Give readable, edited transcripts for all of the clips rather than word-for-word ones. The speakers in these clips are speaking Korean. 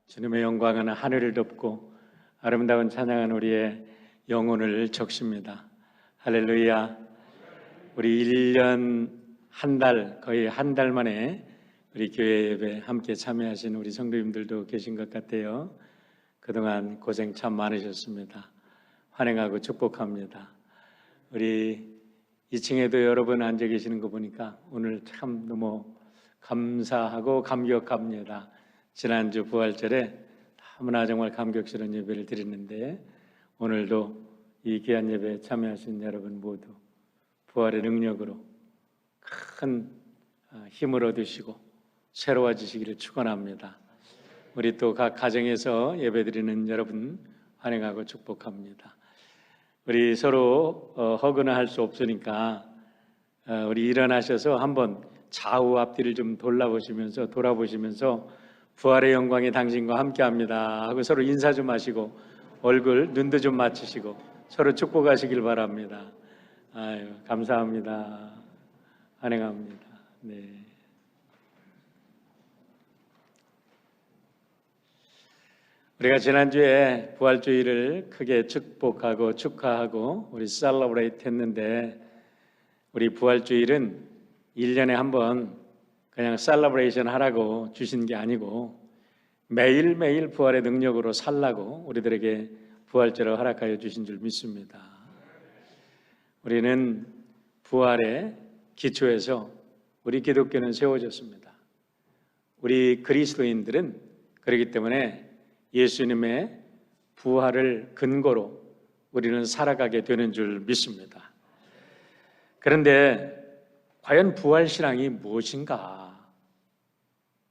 주님의 영광은 하늘을 덮고 아름다운 찬양은 우리의 영혼을 적십니다. 할렐루야. 우리 1년 한 달, 거의 한 달 만에 우리 교회 예배 함께 참여하신 우리 성도님들도 계신 것 같아요. 그동안 고생 참 많으셨습니다. 환영하고 축복합니다. 우리 2층에도 여러분 앉아 계시는 거 보니까 오늘 참 너무 감사하고 감격합니다. 지난주 부활절에 너무나 정말 감격스러운 예배를 드렸는데 오늘도 이 귀한 예배에 참여하신 여러분 모두 부활의 능력으로 큰 힘을 얻으시고 새로워지시기를 축원합니다. 우리 또 각 가정에서 예배드리는 여러분 환영하고 축복합니다. 우리 서로 허그는 할 수 없으니까 우리 일어나셔서 한번 좌우 앞뒤를 좀 돌아보시면서 부활의 영광이 당신과 함께합니다 하고 서로 인사 좀 하시고 얼굴, 눈도 좀 맞추시고 서로 축복하시길 바랍니다. 아유, 감사합니다. 환영합니다. 네. 우리가 지난주에 부활주의를 크게 축복하고 축하하고 우리 셀러브레이트 했는데 우리 부활주일은 1년에 한 번 그냥 셀러브레이션 하라고 주신 게 아니고 매일매일 부활의 능력으로 살라고 우리들에게 부활절을 허락하여 주신 줄 믿습니다. 우리는 부활의 기초에서 우리 기독교는 세워졌습니다. 우리 그리스도인들은 그렇기 때문에 예수님의 부활을 근거로 우리는 살아가게 되는 줄 믿습니다. 그런데 과연 부활신앙이 무엇인가?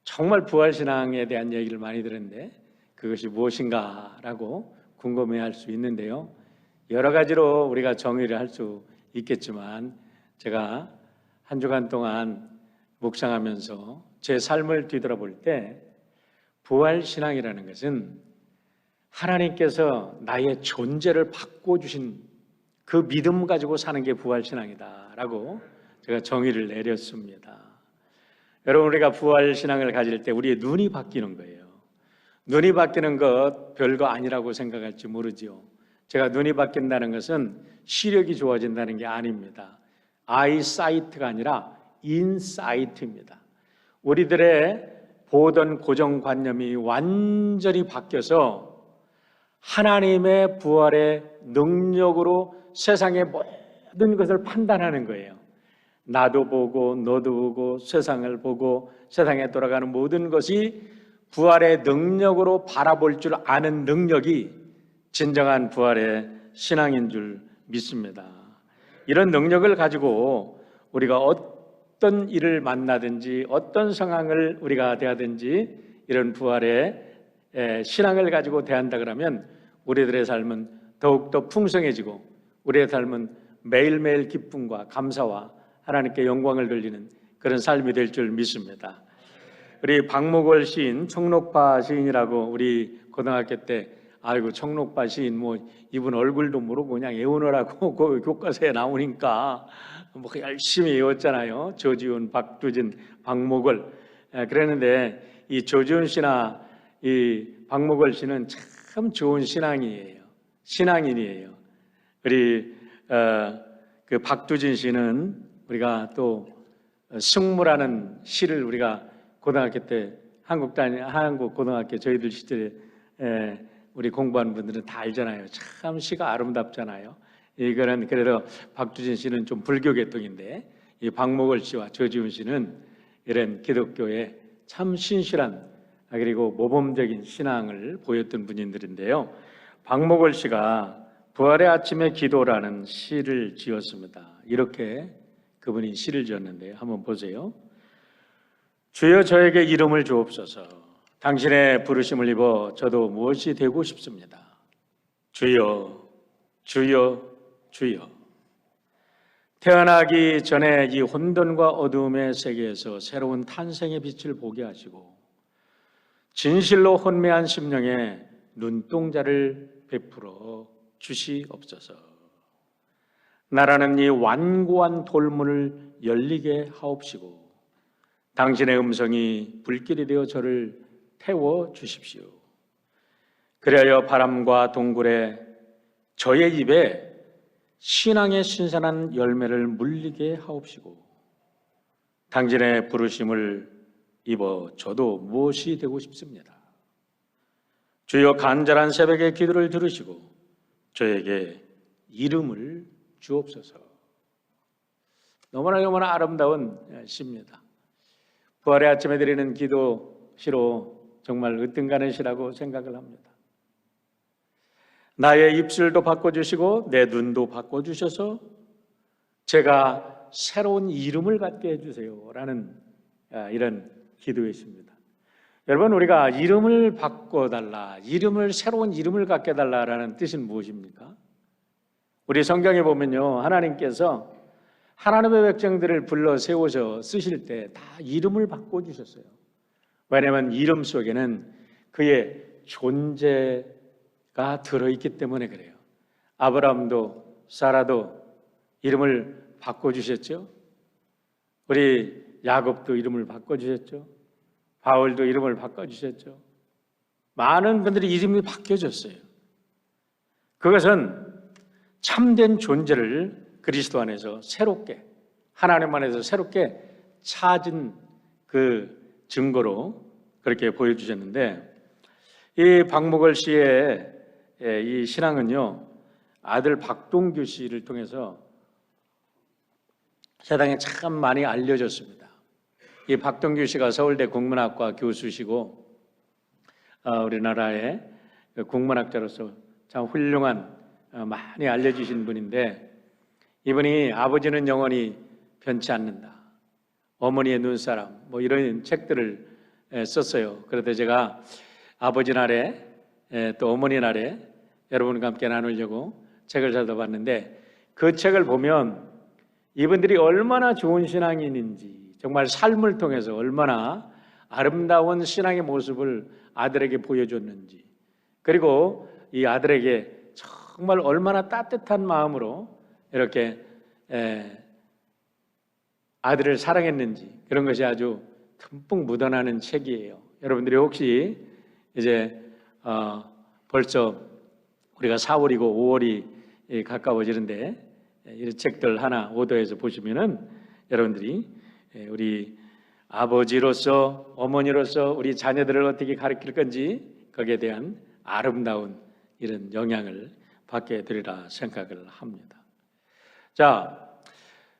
정말 부활신앙에 대한 얘기를 많이 들었는데 그것이 무엇인가라고 궁금해할 수 있는데요. 여러 가지로 우리가 정의를 할 수 있겠지만 제가 한 주간 동안 묵상하면서 제 삶을 뒤돌아볼 때 부활신앙이라는 것은 하나님께서 나의 존재를 바꿔주신 그 믿음 가지고 사는 게 부활신앙이다라고 제가 정의를 내렸습니다. 여러분, 우리가 부활신앙을 가질 때 우리의 눈이 바뀌는 거예요. 눈이 바뀌는 것 별거 아니라고 생각할지 모르지요. 제가 눈이 바뀐다는 것은 시력이 좋아진다는 게 아닙니다. 아이사이트가 아니라 인사이트입니다. 우리들의 보던 고정관념이 완전히 바뀌어서 하나님의 부활의 능력으로 세상의 모든 것을 판단하는 거예요. 나도 보고 너도 보고 세상을 보고 세상에 돌아가는 모든 것이 부활의 능력으로 바라볼 줄 아는 능력이 진정한 부활의 신앙인 줄 믿습니다. 이런 능력을 가지고 우리가 어떤 일을 만나든지 어떤 상황을 우리가 대하든지 이런 부활의 신앙을 가지고 대한다 그러면 우리들의 삶은 더욱더 풍성해지고 우리의 삶은 매일매일 기쁨과 감사와 하나님께 영광을 돌리는 그런 삶이 될 줄 믿습니다. 우리 박목월 시인, 청록파 시인이라고 우리 고등학교 때 아이고 청록파 시인 뭐 이분 얼굴도 모르고 그냥 외우느라고 그 교과서에 나오니까 뭐 열심히 외웠잖아요. 조지훈, 박두진, 박목월. 그랬는데 이 조지훈 씨나 이 박목월 씨는 참 좋은 신앙인이에요. 우리 그 박두진 씨는 우리가 또 승무라는 시를 우리가 고등학교 때 한국 고등학교 저희들 시절에 우리 공부하는 분들은 다 알잖아요. 참 시가 아름답잖아요. 이거는 그래도 박두진 씨는 좀 불교 계통인데 이 박목월 씨와 조지훈 씨는 이런 기독교의 참 신실한 그리고 모범적인 신앙을 보였던 분들인데요. 박목월 씨가 부활의 아침의 기도라는 시를 지었습니다. 이렇게 그분이 시를 지었는데요. 한번 보세요. 주여 저에게 이름을 주옵소서. 당신의 부르심을 입어 저도 무엇이 되고 싶습니다. 주여, 주여, 주여. 태어나기 전에 이 혼돈과 어두움의 세계에서 새로운 탄생의 빛을 보게 하시고 진실로 혼미한 심령에 눈동자를 베풀어 주시옵소서. 나라는 이 완고한 돌문을 열리게 하옵시고 당신의 음성이 불길이 되어 저를 태워 주십시오. 그리하여 바람과 동굴에 저의 입에 신앙의 신선한 열매를 물리게 하옵시고 당신의 부르심을 입어 저도 무엇이 되고 싶습니다. 주여 간절한 새벽의 기도를 들으시고 저에게 이름을 주옵소서. 너무나 아름다운 시입니다. 부활의 아침에 드리는 기도 시로 정말 으뜸가는 시라고 생각을 합니다. 나의 입술도 바꿔주시고 내 눈도 바꿔주셔서 제가 새로운 이름을 갖게 해주세요 라는 이런 기도였습니다. 여러분, 우리가 이름을 바꿔달라, 새로운 이름을 갖게 해달라라는 뜻은 무엇입니까? 우리 성경에 보면요, 하나님께서 하나님의 백성들을 불러 세워서 쓰실 때 다 이름을 바꿔주셨어요. 왜냐하면 이름 속에는 그의 존재가 들어있기 때문에 그래요. 아브라함도 사라도 이름을 바꿔주셨죠. 우리 야곱도 이름을 바꿔주셨죠. 바울도 이름을 바꿔주셨죠. 많은 분들이 이름이 바뀌어졌어요. 그것은 참된 존재를 그리스도 안에서 새롭게, 하나님 안에서 새롭게 찾은 그 증거로 그렇게 보여주셨는데, 이 박목월 씨의 이 신앙은요, 아들 박동규 씨를 통해서 세상에 참 많이 알려졌습니다. 이 박동규 씨가 서울대 국문학과 교수시고 우리나라의 국문학자로서 참 훌륭한 많이 알려주신 분인데, 이분이 아버지는 영원히 변치 않는다, 어머니의 눈사람, 뭐 이런 책들을 썼어요. 그런데 제가 아버지 날에 또 어머니 날에 여러분과 함께 나누려고 책을 찾아봤는데, 그 책을 보면 이분들이 얼마나 좋은 신앙인인지, 정말 삶을 통해서 얼마나 아름다운 신앙의 모습을 아들에게 보여줬는지, 그리고 이 아들에게 정말 얼마나 따뜻한 마음으로 이렇게 아들을 사랑했는지, 그런 것이 아주 듬뿍 묻어나는 책이에요. 여러분들이 혹시 이제 벌써 우리가 4월이고 5월이 가까워지는데 이런 책들 하나 오더해서 보시면은 여러분들이 우리 아버지로서, 어머니로서 우리 자녀들을 어떻게 가르칠 건지 거기에 대한 아름다운 이런 영향을 받게 되리라 생각을 합니다. 자,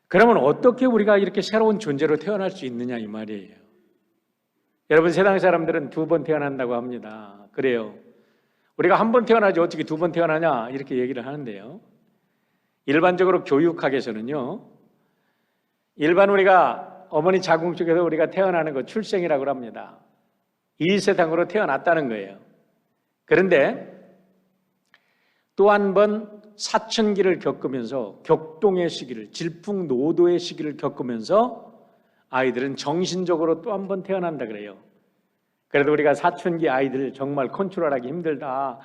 그러면 어떻게 우리가 이렇게 새로운 존재로 태어날 수 있느냐 이 말이에요. 여러분, 세상 사람들은 2번 태어난다고 합니다. 그래요. 우리가 1번 태어나지 어떻게 2번 태어나냐 이렇게 얘기를 하는데요. 일반적으로 교육학에서는요, 일반 우리가 어머니 자궁 속에서 우리가 태어나는 거 출생이라고 합니다. 이 세상으로 태어났다는 거예요. 그런데 또 한 번 사춘기를 겪으면서 격동의 시기를, 질풍노도의 시기를 겪으면서 아이들은 정신적으로 또 한 번 태어난다 그래요. 그래도 우리가 사춘기 아이들 정말 컨트롤하기 힘들다,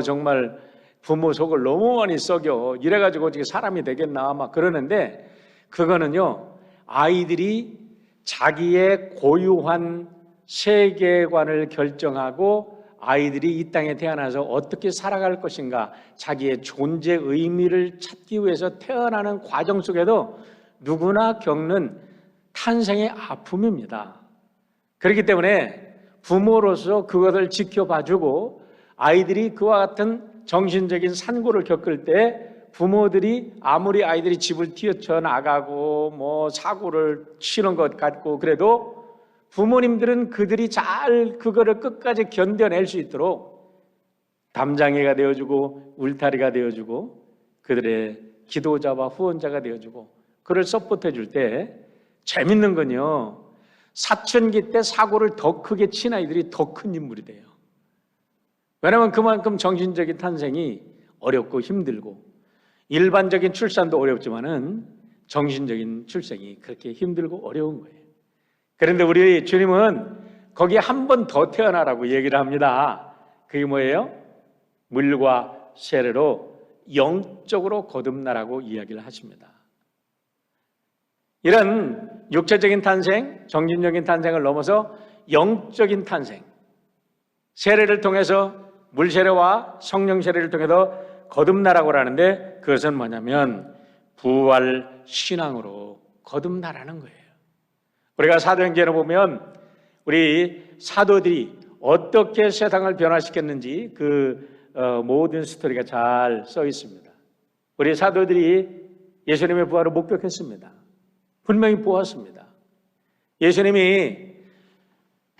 정말 부모 속을 너무 많이 썩여, 이래가지고 어떻게 사람이 되겠나 막 그러는데, 그거는요, 아이들이 자기의 고유한 세계관을 결정하고 아이들이 이 땅에 태어나서 어떻게 살아갈 것인가, 자기의 존재 의미를 찾기 위해서 태어나는 과정 속에도 누구나 겪는 탄생의 아픔입니다. 그렇기 때문에 부모로서 그것을 지켜봐주고, 아이들이 그와 같은 정신적인 산고를 겪을 때 부모들이 아무리 아이들이 집을 뛰어나가고 뭐 사고를 치는 것 같고 그래도 부모님들은 그들이 잘 그거를 끝까지 견뎌낼 수 있도록 담장이가 되어주고 울타리가 되어주고 그들의 기도자와 후원자가 되어주고 그를 서포트해 줄 때, 재밌는 건요, 사춘기 때 사고를 더 크게 친 아이들이 더 큰 인물이 돼요. 왜냐하면 그만큼 정신적인 탄생이 어렵고 힘들고, 일반적인 출산도 어렵지만은 정신적인 출생이 그렇게 힘들고 어려운 거예요. 그런데 우리 주님은 거기에 한 번 더 태어나라고 얘기를 합니다. 그게 뭐예요? 물과 세례로 영적으로 거듭나라고 이야기를 하십니다. 이런 육체적인 탄생, 정신적인 탄생을 넘어서 영적인 탄생, 세례를 통해서 물세례와 성령 세례를 통해서 거듭나라고 하는데 그것은 뭐냐면 부활 신앙으로 거듭나라는 거예요. 우리가 사도행전을 보면 우리 사도들이 어떻게 세상을 변화시켰는지 그 모든 스토리가 잘 써 있습니다. 우리 사도들이 예수님의 부활을 목격했습니다. 분명히 보았습니다. 예수님이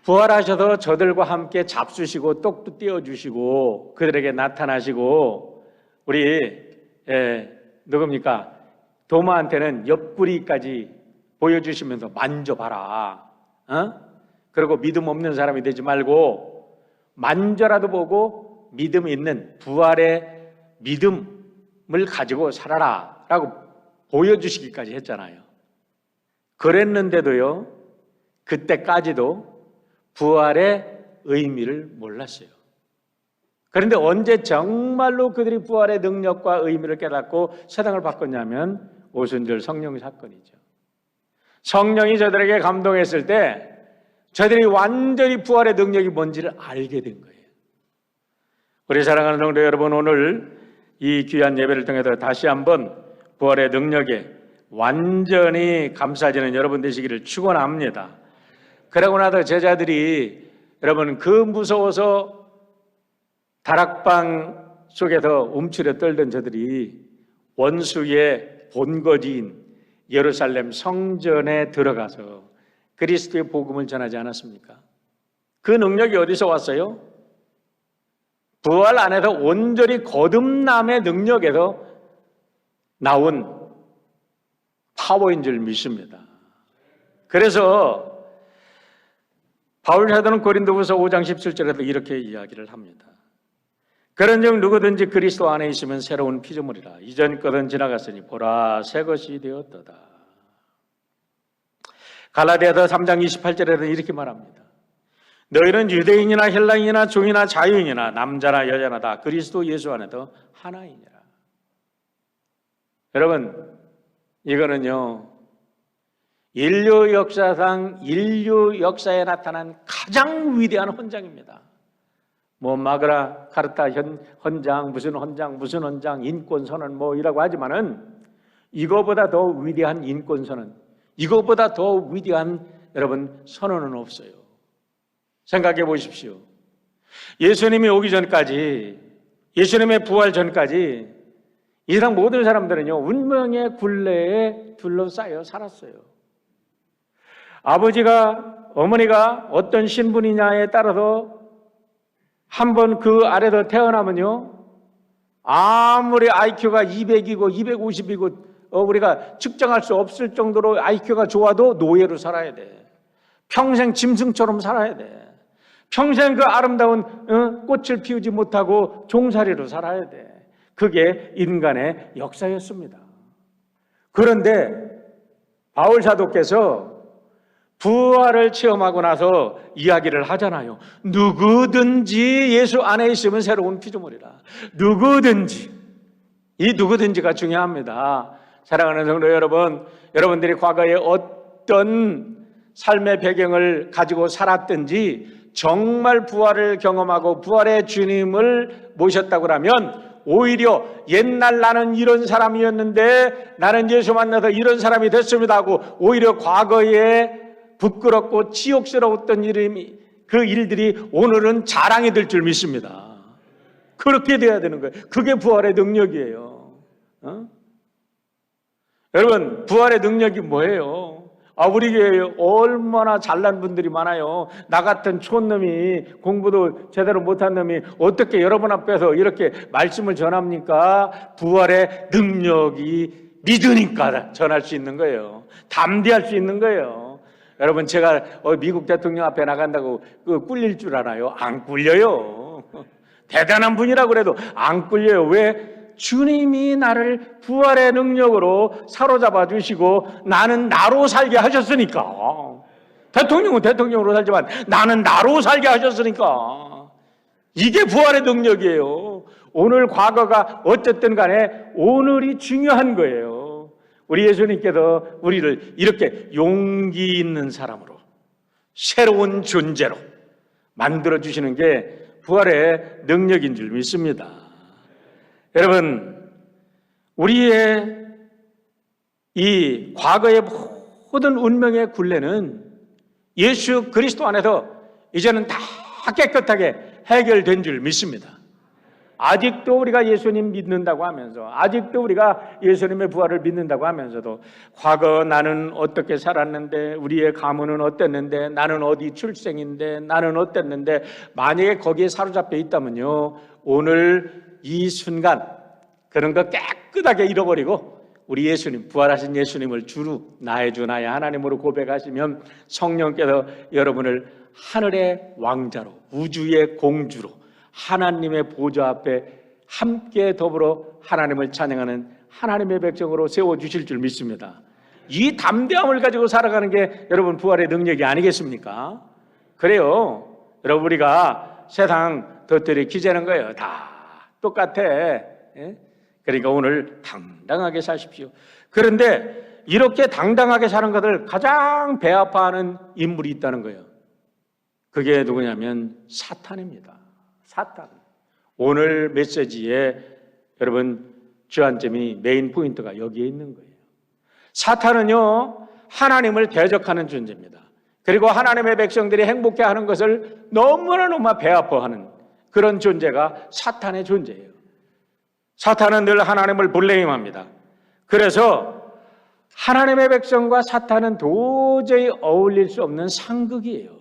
부활하셔서 저들과 함께 잡수시고 떡도 떼어주시고 그들에게 나타나시고 우리 누굽니까? 도마한테는 옆구리까지 보여주시면서 만져봐라. 그리고 믿음 없는 사람이 되지 말고 만져라도 보고 믿음 있는 부활의 믿음을 가지고 살아라 라고 보여주시기까지 했잖아요. 그랬는데도요, 그때까지도 부활의 의미를 몰랐어요. 그런데 언제 정말로 그들이 부활의 능력과 의미를 깨닫고 세상을 바꿨냐면 오순절 성령 사건이죠. 성령이 저들에게 감동했을 때 저들이 완전히 부활의 능력이 뭔지를 알게 된 거예요. 우리 사랑하는 성도 여러분, 오늘 이 귀한 예배를 통해서 다시 한번 부활의 능력에 완전히 감싸지는 여러분 되시기를 축원합니다. 그러고 나서 제자들이 여러분 그 무서워서 다락방 속에서 움츠려 떨던 저들이 원수의 본거지인 예루살렘 성전에 들어가서 그리스도의 복음을 전하지 않았습니까? 그 능력이 어디서 왔어요? 부활 안에서 온전히 거듭남의 능력에서 나온 파워인 줄 믿습니다. 그래서 바울 사도는 고린도후서 5장 17절에도 이렇게 이야기를 합니다. 그런즉 누구든지 그리스도 안에 있으면 새로운 피조물이라. 이전 것은 지나갔으니 보라 새 것이 되었도다. 갈라디아서 3장 28절에는 이렇게 말합니다. 너희는 유대인이나 헬라인이나 종이나 자유인이나 남자나 여자나 다 그리스도 예수 안에도 하나이니라. 여러분, 이거는요, 인류 역사상 인류 역사에 나타난 가장 위대한 헌장입니다. 뭐 마그나 카르타 헌장, 무슨 헌장, 인권 선언 이라고 하지만은 이거보다 더 위대한 인권 선언, 이거보다 더 위대한 여러분 선언은 없어요. 생각해 보십시오. 예수님이 오기 전까지, 예수님의 부활 전까지 이 세상 모든 사람들은요, 운명의 굴레에 둘러싸여 살았어요. 아버지가, 어머니가 어떤 신분이냐에 따라서 한번 그 아래서 태어나면요, 아무리 IQ가 200이고 250이고 우리가 측정할 수 없을 정도로 IQ가 좋아도 노예로 살아야 돼. 평생 짐승처럼 살아야 돼. 평생 그 아름다운 꽃을 피우지 못하고 종살이로 살아야 돼. 그게 인간의 역사였습니다. 그런데 바울 사도께서 부활을 체험하고 나서 이야기를 하잖아요. 누구든지 예수 안에 있으면 새로운 피조물이라. 누구든지. 이 누구든지가 중요합니다. 사랑하는 성도 여러분, 여러분들이 과거에 어떤 삶의 배경을 가지고 살았든지 정말 부활을 경험하고 부활의 주님을 모셨다고 하면 오히려 옛날 나는 이런 사람이었는데 나는 예수 만나서 이런 사람이 됐습니다 하고 오히려 과거에 부끄럽고 치욕스러웠던 그 일들이 오늘은 자랑이 될 줄 믿습니다. 그렇게 돼야 되는 거예요. 그게 부활의 능력이에요. 여러분, 부활의 능력이 뭐예요? 우리 교회에 얼마나 잘난 분들이 많아요. 나 같은 촌놈이, 공부도 제대로 못한 놈이 어떻게 여러분 앞에서 이렇게 말씀을 전합니까? 부활의 능력이 믿으니까 전할 수 있는 거예요. 담대할 수 있는 거예요. 여러분, 제가 미국 대통령 앞에 나간다고 꿀릴 줄 알아요? 안 꿀려요. 대단한 분이라고 그래도 안 꿀려요. 왜? 주님이 나를 부활의 능력으로 사로잡아 주시고 나는 나로 살게 하셨으니까. 대통령은 대통령으로 살지만 나는 나로 살게 하셨으니까. 이게 부활의 능력이에요. 오늘 과거가 어쨌든 간에 오늘이 중요한 거예요. 우리 예수님께서 우리를 이렇게 용기 있는 사람으로, 새로운 존재로 만들어주시는 게 부활의 능력인 줄 믿습니다. 여러분, 우리의 이 과거의 모든 운명의 굴레는 예수 그리스도 안에서 이제는 다 깨끗하게 해결된 줄 믿습니다. 아직도 우리가 예수님 믿는다고 하면서, 아직도 우리가 예수님의 부활을 믿는다고 하면서도 과거 나는 어떻게 살았는데, 우리의 가문은 어땠는데, 나는 어디 출생인데, 나는 어땠는데, 만약에 거기에 사로잡혀 있다면요, 오늘 이 순간 그런 거 깨끗하게 잃어버리고 우리 예수님, 부활하신 예수님을 주로 나의 주 나의 하나님으로 고백하시면 성령께서 여러분을 하늘의 왕자로, 우주의 공주로, 하나님의 보좌 앞에 함께 더불어 하나님을 찬양하는 하나님의 백성으로 세워주실 줄 믿습니다. 이 담대함을 가지고 살아가는 게 여러분 부활의 능력이 아니겠습니까? 그래요. 여러분, 우리가 세상 덧들이 기재는 거예요. 다 똑같아. 그러니까 오늘 당당하게 사십시오. 그런데 이렇게 당당하게 사는 것을 가장 배 아파하는 인물이 있다는 거예요. 그게 누구냐면 사탄입니다. 사탄. 오늘 메시지에 여러분 주안점이 메인 포인트가 여기에 있는 거예요. 사탄은요, 하나님을 대적하는 존재입니다. 그리고 하나님의 백성들이 행복해하는 것을 너무나 배 아파하는 그런 존재가 사탄의 존재예요. 사탄은 늘 하나님을 블레임합니다. 그래서 하나님의 백성과 사탄은 도저히 어울릴 수 없는 상극이에요.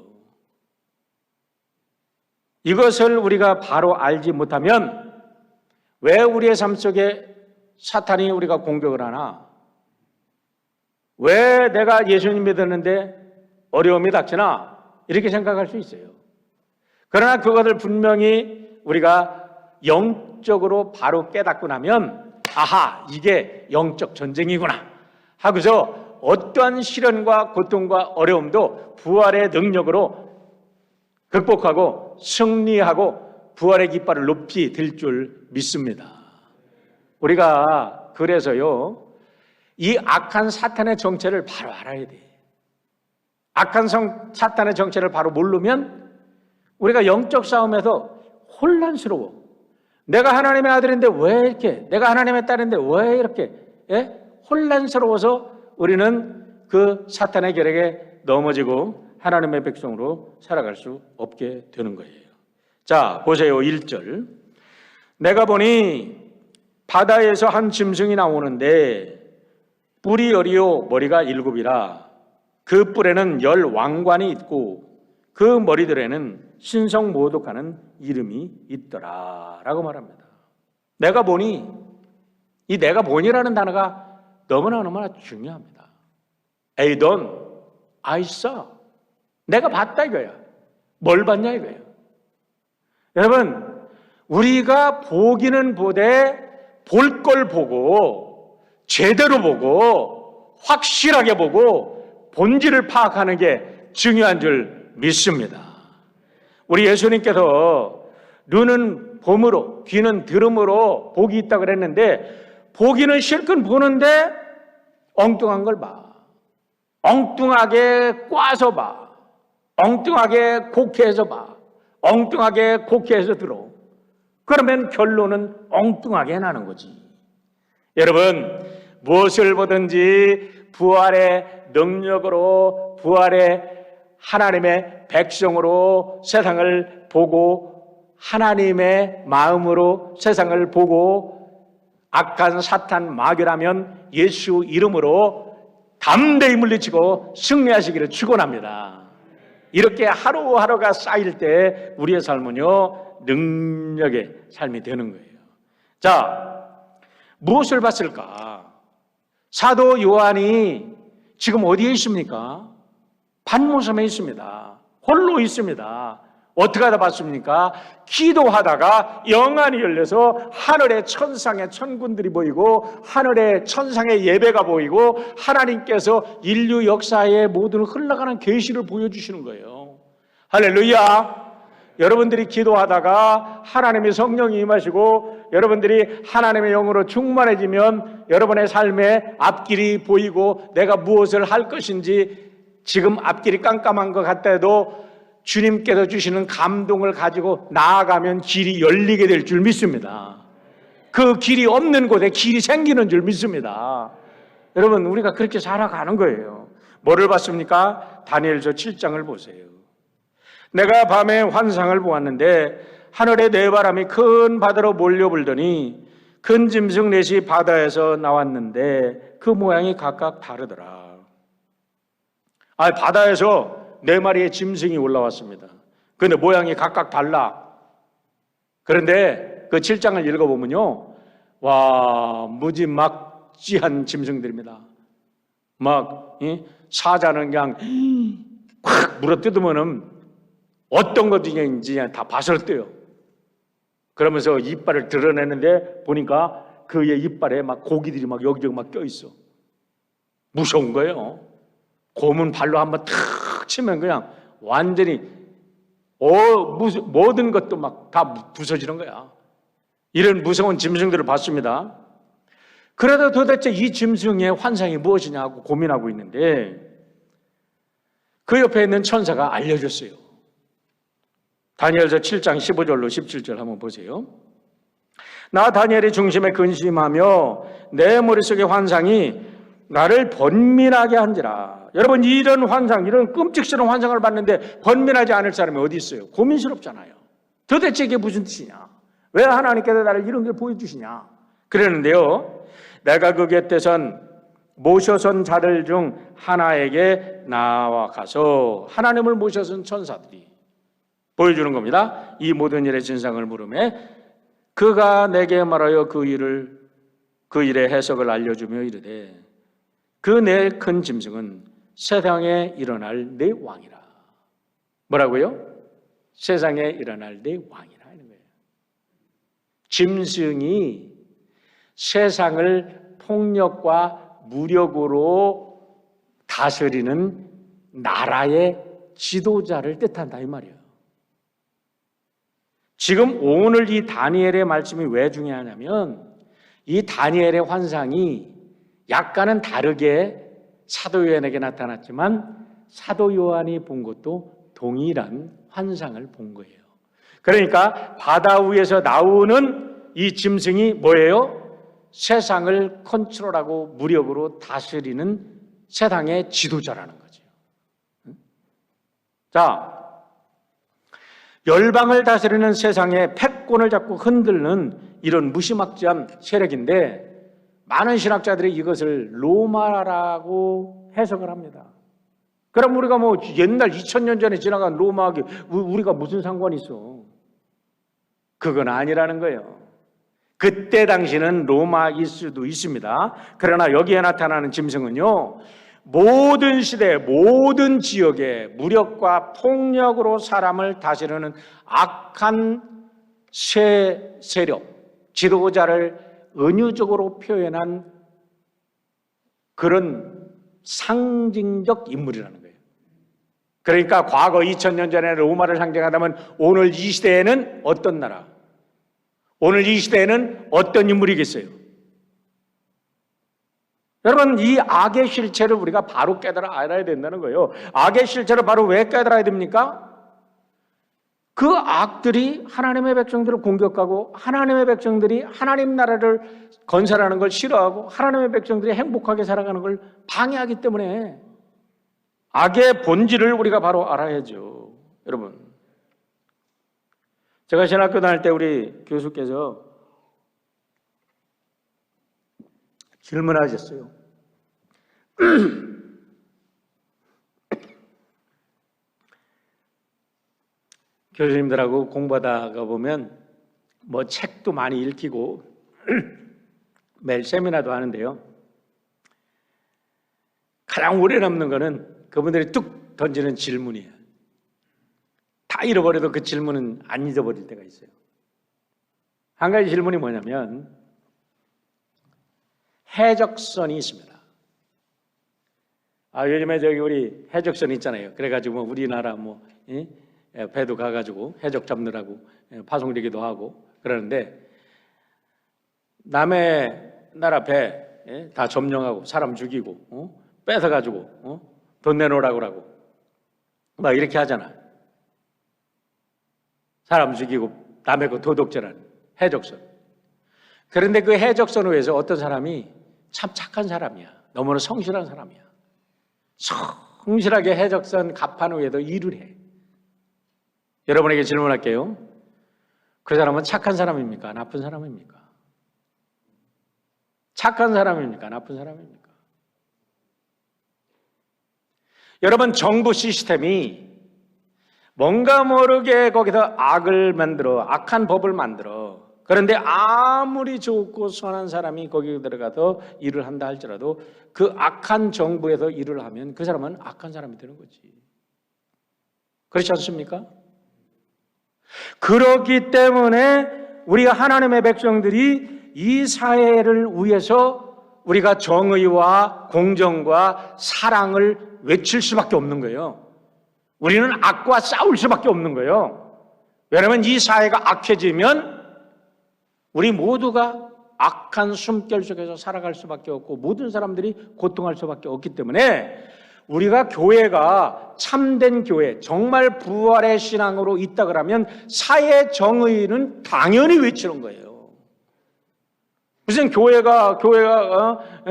이것을 우리가 바로 알지 못하면 왜 우리의 삶 속에 사탄이 우리가 공격을 하나? 왜 내가 예수님 믿었는데 어려움이 닥치나? 이렇게 생각할 수 있어요. 그러나 그것을 분명히 우리가 영적으로 바로 깨닫고 나면 아하, 이게 영적 전쟁이구나 하고서 어떠한 시련과 고통과 어려움도 부활의 능력으로 극복하고 승리하고 부활의 깃발을 높이 들 줄 믿습니다. 우리가 그래서요, 이 악한 사탄의 정체를 바로 알아야 돼. 악한 사탄의 정체를 바로 모르면 우리가 영적 싸움에서 혼란스러워. 내가 하나님의 아들인데 왜 이렇게, 내가 하나님의 딸인데 왜 이렇게 혼란스러워서 우리는 그 사탄의 결핵에 넘어지고 하나님의 백성으로 살아갈 수 없게 되는 거예요. 자, 보세요. 1절. 내가 보니 바다에서 한 짐승이 나오는데 뿔이 10이요 머리가 7이라. 그 뿔에는 10 왕관이 있고 그 머리들에는 신성모독하는 이름이 있더라 라고 말합니다. 내가 보니, 이 내가 보니라는 단어가 너무나 중요합니다. 에이돈, I saw. 내가 봤다 이거야. 뭘 봤냐 이거예요. 여러분, 우리가 보기는 보되 볼 걸 보고 제대로 보고 확실하게 보고 본질을 파악하는 게 중요한 줄 믿습니다. 우리 예수님께서 눈은 봄으로 귀는 들음으로 복이 있다고 그랬는데 보기는 실컷 보는데 엉뚱한 걸 봐. 엉뚱하게 꽈서 봐. 엉뚱하게 곡해서 봐. 엉뚱하게 곡해서 들어. 그러면 결론은 엉뚱하게 나는 거지. 여러분, 무엇을 보든지 부활의 능력으로, 부활의 하나님의 백성으로 세상을 보고 하나님의 마음으로 세상을 보고 악한 사탄 마귀라면 예수 이름으로 담대히 물리치고 승리하시기를 축원합니다. 이렇게 하루하루가 쌓일 때 우리의 삶은요, 능력의 삶이 되는 거예요. 자, 무엇을 봤을까? 사도 요한이 지금 어디에 있습니까? 반모섬에 있습니다. 홀로 있습니다. 어떻게 하다 봤습니까? 기도하다가 영안이 열려서 하늘의 천상의 천군들이 보이고 하늘의 천상의 예배가 보이고 하나님께서 인류 역사의 모든 흘러가는 계시를 보여주시는 거예요. 할렐루야. 여러분들이 기도하다가 하나님의 성령이 임하시고 여러분들이 하나님의 영으로 충만해지면 여러분의 삶에 앞길이 보이고 내가 무엇을 할 것인지 지금 앞길이 깜깜한 것 같아도 주님께서 주시는 감동을 가지고 나아가면 길이 열리게 될 줄 믿습니다. 그 길이 없는 곳에 길이 생기는 줄 믿습니다. 여러분, 우리가 그렇게 살아가는 거예요. 뭐를 봤습니까? 다니엘서 7장을 보세요. 내가 밤에 환상을 보았는데 하늘에 네 바람이 큰 바다로 몰려불더니 큰 짐승 넷이 바다에서 나왔는데 그 모양이 각각 다르더라. 바다에서 네 마리의 짐승이 올라왔습니다. 그런데 모양이 각각 달라. 그런데 그 7장을 읽어보면요, 와, 무지막지한 짐승들입니다. 막 사자는 그냥 확 물어뜯으면은 어떤 것인지 다 봐설때요. 그러면서 이빨을 드러내는데 보니까 그의 이빨에 막 고기들이 막 여기저기 막 껴있어. 무서운 거예요. 곰은 발로 한번 탁 치면 그냥 완전히 모든 것도 막 다 부서지는 거야. 이런 무서운 짐승들을 봤습니다. 그래도 도대체 이 짐승의 환상이 무엇이냐고 고민하고 있는데 그 옆에 있는 천사가 알려줬어요. 다니엘서 7장 15절로 17절 한번 보세요. 나 다니엘이 중심에 근심하며 내 머릿속의 환상이 나를 번민하게 한지라. 여러분, 이런 환상, 이런 끔찍스러운 환상을 봤는데 번민하지 않을 사람이 어디 있어요? 고민스럽잖아요. 도대체 이게 무슨 뜻이냐? 왜 하나님께서 나를 이런 걸 보여주시냐? 그러는데요, 내가 그 곁에선 모셔선 자들 중 하나에게 나와가서 하나님을 모셔선 천사들이 보여주는 겁니다. 이 모든 일의 진상을 물으매 그가 내게 말하여 그 일의 해석을 알려주며 이르되 그 네 큰 짐승은 세상에 일어날 네 왕이라. 뭐라고요? 세상에 일어날 네 왕이라 하는 거예요. 짐승이 세상을 폭력과 무력으로 다스리는 나라의 지도자를 뜻한다 이 말이에요. 지금 오늘 이 다니엘의 말씀이 왜 중요하냐면 이 다니엘의 환상이 약간은 다르게 사도 요한에게 나타났지만 사도 요한이 본 것도 동일한 환상을 본 거예요. 그러니까 바다 위에서 나오는 이 짐승이 뭐예요? 세상을 컨트롤하고 무력으로 다스리는 세상의 지도자라는 거죠. 자, 열방을 다스리는 세상의 패권을 잡고 흔드는 이런 무시막지한 세력인데 많은 신학자들이 이것을 로마라고 해석을 합니다. 그럼 우리가 뭐 옛날 2000년 전에 지나간 로마하고 우리가 무슨 상관이 있어? 그건 아니라는 거예요. 그때 당시는 로마일 수도 있습니다. 그러나 여기에 나타나는 짐승은요, 모든 시대, 모든 지역에 무력과 폭력으로 사람을 다스리는 악한 세력, 지도자를 은유적으로 표현한 그런 상징적 인물이라는 거예요. 그러니까 과거 2000년 전에 로마를 상징하다면 오늘 이 시대에는 어떤 나라, 오늘 이 시대에는 어떤 인물이겠어요? 여러분, 이 악의 실체를 우리가 바로 깨달아 알아야 된다는 거예요. 악의 실체를 바로 왜 깨달아야 됩니까? 그 악들이 하나님의 백성들을 공격하고 하나님의 백성들이 하나님 나라를 건설하는 걸 싫어하고 하나님의 백성들이 행복하게 살아가는 걸 방해하기 때문에 악의 본질을 우리가 바로 알아야죠. 여러분, 제가 신학교 다닐 때 우리 교수께서 질문하셨어요. 교수님들하고 공부하다가 보면 뭐 책도 많이 읽히고 매일 세미나도 하는데요. 가장 오래 남는 거는 그분들이 뚝 던지는 질문이에요. 다 잃어버려도 그 질문은 안 잊어버릴 때가 있어요. 한 가지 질문이 뭐냐면 해적선이 있습니다. 요즘에 저기 우리 해적선 있잖아요. 그래가지고 우리나라 배도 가가지고 해적 잡느라고 파송되기도 하고 그러는데 남의 나라 배 다 점령하고 사람 죽이고 뺏어가지고 돈 내놓으라고 그러고 막 이렇게 하잖아. 사람 죽이고 남의 그 도덕질하는 해적선. 그런데 그 해적선을 위해서 어떤 사람이 참 착한 사람이야. 너무나 성실한 사람이야. 성실하게 해적선 갑판 위에도 일을 해. 여러분에게 질문할게요. 그 사람은 착한 사람입니까? 나쁜 사람입니까? 착한 사람입니까? 나쁜 사람입니까? 여러분, 정부 시스템이 뭔가 모르게 거기서 악을 만들어, 악한 법을 만들어. 그런데 아무리 좋고 선한 사람이 거기 들어가서 일을 한다 할지라도 그 악한 정부에서 일을 하면 그 사람은 악한 사람이 되는 거지. 그렇지 않습니까? 그렇기 때문에 우리가 하나님의 백성들이 이 사회를 위해서 우리가 정의와 공정과 사랑을 외칠 수밖에 없는 거예요. 우리는 악과 싸울 수밖에 없는 거예요. 왜냐하면 이 사회가 악해지면 우리 모두가 악한 숨결 속에서 살아갈 수밖에 없고 모든 사람들이 고통할 수밖에 없기 때문에 우리가 교회가 참된 교회, 정말 부활의 신앙으로 있다 그러면 사회 정의는 당연히 외치는 거예요. 무슨 교회가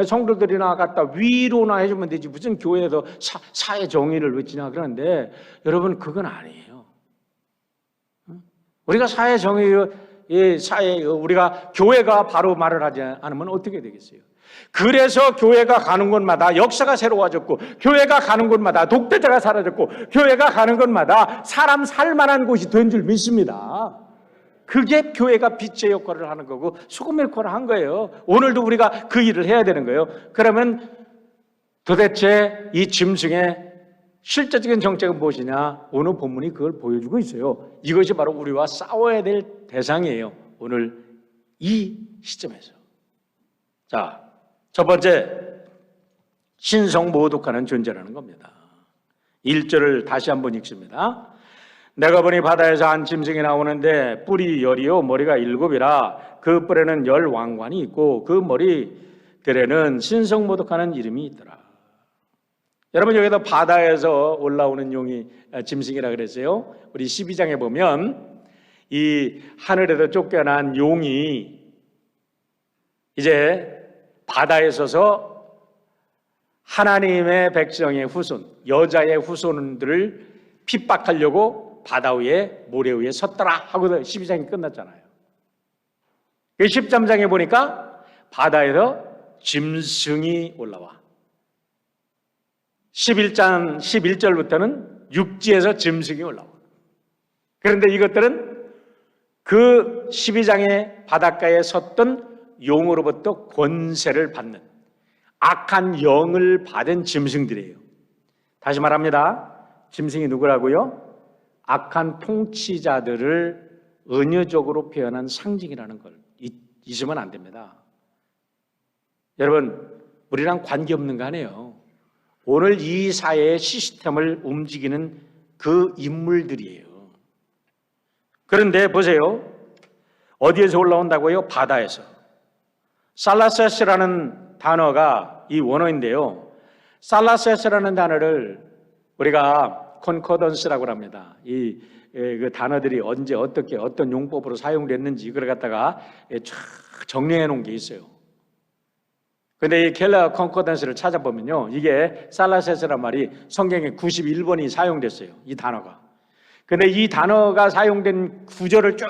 성도들이나 갖다 위로나 해주면 되지 무슨 교회에서 사회 정의를 외치냐 그러는데 여러분 그건 아니에요. 우리가 사회 정의 우리가 교회가 바로 말을 하지 않으면 어떻게 되겠어요? 그래서 교회가 가는 곳마다 역사가 새로워졌고 교회가 가는 곳마다 독재자가 사라졌고 교회가 가는 곳마다 사람 살만한 곳이 된 줄 믿습니다. 그게 교회가 빛의 역할을 하는 거고 소금의 역할을 한 거예요. 오늘도 우리가 그 일을 해야 되는 거예요. 그러면 도대체 이 짐승의 실제적인 정책은 무엇이냐? 오늘 본문이 그걸 보여주고 있어요. 이것이 바로 우리와 싸워야 될 대상이에요. 오늘 이 시점에서. 자, 첫 번째, 신성모독하는 존재라는 겁니다. 1절을 다시 한번 읽습니다. 내가 보니 바다에서 한 짐승이 나오는데 뿔이 10이요 머리가 7이라 그 뿔에는 10 왕관이 있고 그 머리들에는 신성모독하는 이름이 있더라. 여러분 여기서 바다에서 올라오는 용이 짐승이라 그랬어요. 우리 12장에 보면 이 하늘에서 쫓겨난 용이 이제 바다에 서서 하나님의 백성의 후손, 여자의 후손들을 핍박하려고 바다 위에 모래 위에 섰더라 하고 12장이 끝났잖아요. 13장에 보니까 바다에서 짐승이 올라와. 11장 11절부터는 육지에서 짐승이 올라와. 그런데 이것들은 그 12장의 바닷가에 섰던 용으로부터 권세를 받는 악한 영을 받은 짐승들이에요. 다시 말합니다. 짐승이 누구라고요? 악한 통치자들을 은유적으로 표현한 상징이라는 걸 잊으면 안 됩니다. 여러분, 우리랑 관계없는 거 아니에요. 오늘 이 사회의 시스템을 움직이는 그 인물들이에요. 그런데 보세요. 어디에서 올라온다고요? 바다에서. 살라세스라는 단어가 이 원어인데요. 살라세스라는 단어를 우리가 컨코던스라고 합니다. 그 단어들이 언제 어떻게 어떤 용법으로 사용됐는지 그걸 갖다가 쫙 정리해 놓은 게 있어요. 근데 이 켈러 컨코던스를 찾아보면요. 이게 살라세스란 말이 성경에 91번이 사용됐어요. 이 단어가. 근데 이 단어가 사용된 구절을 쭉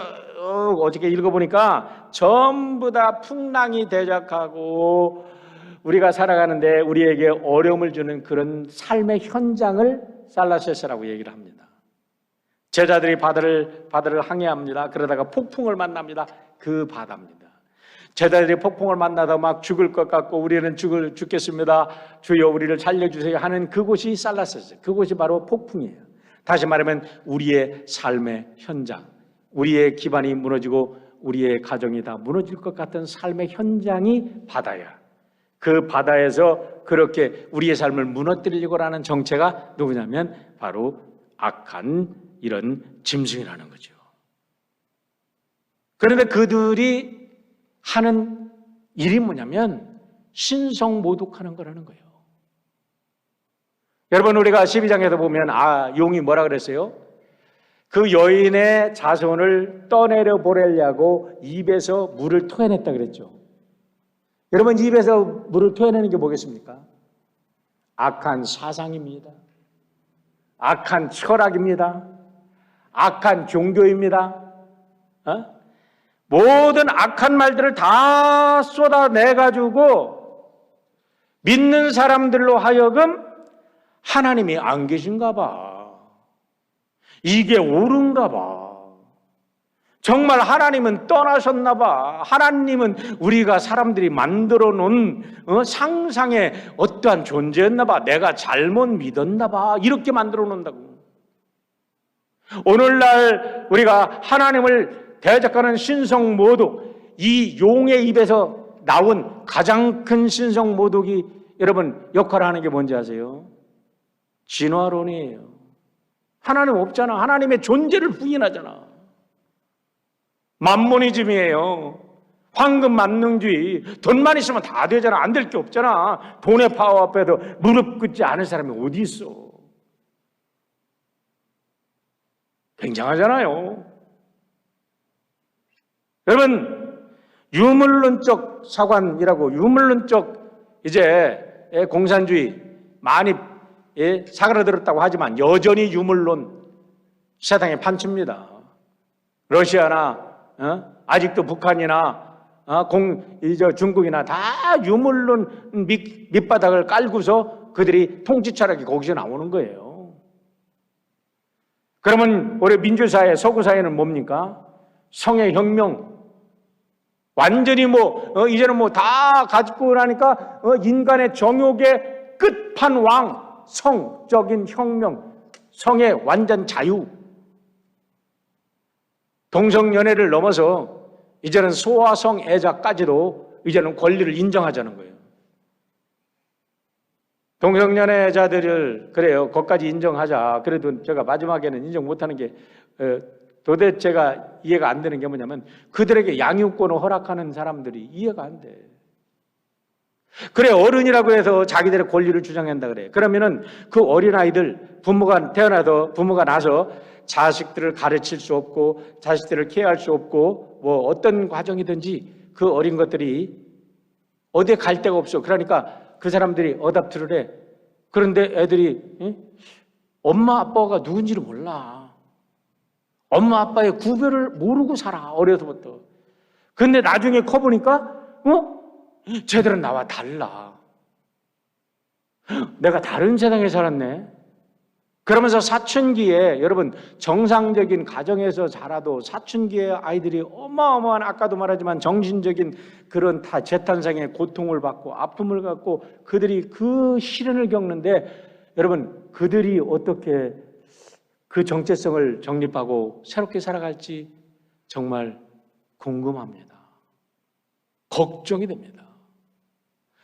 어저께 읽어보니까 전부 다 풍랑이 대적하고 우리가 살아가는데 우리에게 어려움을 주는 그런 삶의 현장을 살라세스라고 얘기를 합니다. 제자들이 바다를 항해합니다. 그러다가 폭풍을 만납니다. 그 바다입니다. 제자들이 폭풍을 만나다 막 죽을 것 같고 우리는 죽겠습니다. 주여 우리를 살려주세요 하는 그곳이 살라세스. 그곳이 바로 폭풍이에요. 다시 말하면 우리의 삶의 현장, 우리의 기반이 무너지고 우리의 가정이 다 무너질 것 같은 삶의 현장이 바다야. 그 바다에서 그렇게 우리의 삶을 무너뜨리려고 하는 정체가 누구냐면 바로 악한 이런 짐승이라는 거죠. 그런데 그들이 하는 일이 뭐냐면 신성모독하는 거라는 거예요. 여러분, 우리가 12장에서 보면 용이 뭐라 그랬어요? 그 여인의 자손을 떠내려 보내려고 입에서 물을 토해냈다 그랬죠. 여러분, 입에서 물을 토해내는 게 뭐겠습니까? 악한 사상입니다. 악한 철학입니다. 악한 종교입니다. 모든 악한 말들을 다 쏟아내가지고 믿는 사람들로 하여금 하나님이 안 계신가 봐, 이게 옳은가 봐, 정말 하나님은 떠나셨나 봐, 하나님은 우리가 사람들이 만들어 놓은 상상의 어떠한 존재였나 봐, 내가 잘못 믿었나 봐, 이렇게 만들어 놓는다고. 오늘날 우리가 하나님을 대적하는 신성모독, 이 용의 입에서 나온 가장 큰 신성모독이 여러분 역할을 하는 게 뭔지 아세요? 진화론이에요. 하나님 없잖아. 하나님의 존재를 부인하잖아. 만모니즘이에요. 황금 만능주의. 돈만 있으면 다 되잖아. 안 될 게 없잖아. 돈의 파워 앞에도 무릎 꿇지 않을 사람이 어디 있어. 굉장하잖아요. 여러분, 유물론적 사관이라고, 유물론적 이제 공산주의 많이 사그라들었다고 하지만 여전히 유물론 세상에 판칩니다. 러시아나 아직도 북한이나 중국이나 다 유물론 밑바닥을 깔고서 그들이 통치 철학이 거기서 나오는 거예요. 그러면 우리 민주사회, 서구사회는 뭡니까? 성의 혁명. 완전히 이제는 다 가지고 나니까 인간의 정욕의 끝판왕, 성적인 혁명, 성의 완전 자유. 동성연애를 넘어서 이제는 소아성애자까지도 이제는 권리를 인정하자는 거예요. 동성연애자들을 그래요, 거기까지 인정하자. 그래도 제가 마지막에는 인정 못하는 게 도대체 제가 이해가 안 되는 게 뭐냐면 그들에게 양육권을 허락하는 사람들이 이해가 안 돼. 그래, 어른이라고 해서 자기들의 권리를 주장한다 그래. 그러면은 그 어린아이들, 부모가 나서 자식들을 가르칠 수 없고 자식들을 케어할 수 없고 어떤 과정이든지 그 어린 것들이 어디에 갈 데가 없어. 그러니까 그 사람들이 어답트를 해. 그런데 애들이 엄마 아빠가 누군지를 몰라. 엄마 아빠의 구별을 모르고 살아, 어려서부터. 근데 나중에 커보니까 쟤들은 나와 달라. 내가 다른 세상에 살았네. 그러면서 사춘기에, 여러분, 정상적인 가정에서 자라도 사춘기에 아이들이 어마어마한, 아까도 말하지만 정신적인 그런 재탄생의 고통을 받고 아픔을 갖고 그들이 그 시련을 겪는데, 여러분, 그들이 어떻게 그 정체성을 정립하고 새롭게 살아갈지 정말 궁금합니다. 걱정이 됩니다.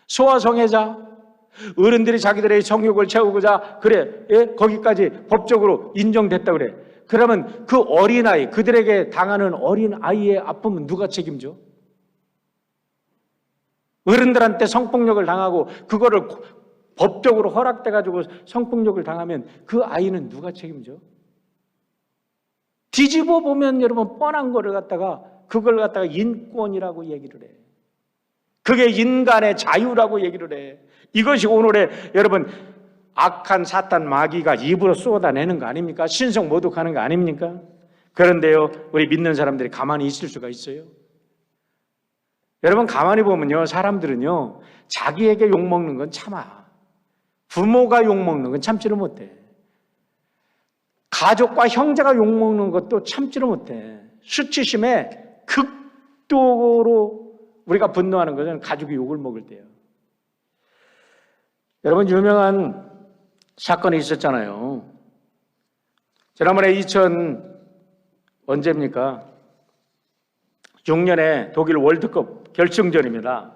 소아성애자, 어른들이 자기들의 정욕을 채우고자 거기까지 법적으로 인정됐다 그래. 그러면 그 어린아이, 그들에게 당하는 어린아이의 아픔은 누가 책임져? 어른들한테 성폭력을 당하고 그거를 법적으로 허락돼가지고 성폭력을 당하면 그 아이는 누가 책임져? 뒤집어 보면 여러분 뻔한 거를 그걸 갖다가 인권이라고 얘기를 해. 그게 인간의 자유라고 얘기를 해. 이것이 오늘의 여러분 악한 사탄 마귀가 입으로 쏟아내는 거 아닙니까? 신성 모독하는 거 아닙니까? 그런데요, 우리 믿는 사람들이 가만히 있을 수가 있어요? 여러분, 가만히 보면요, 사람들은요 자기에게 욕먹는 건 참아. 부모가 욕먹는 건 참지를 못해. 가족과 형제가 욕먹는 것도 참지를 못해. 수치심에 극도로 우리가 분노하는 것은 가족이 욕을 먹을 때예요. 여러분, 유명한 사건이 있었잖아요. 지난번에 언제입니까? 6년에 독일 월드컵 결승전입니다.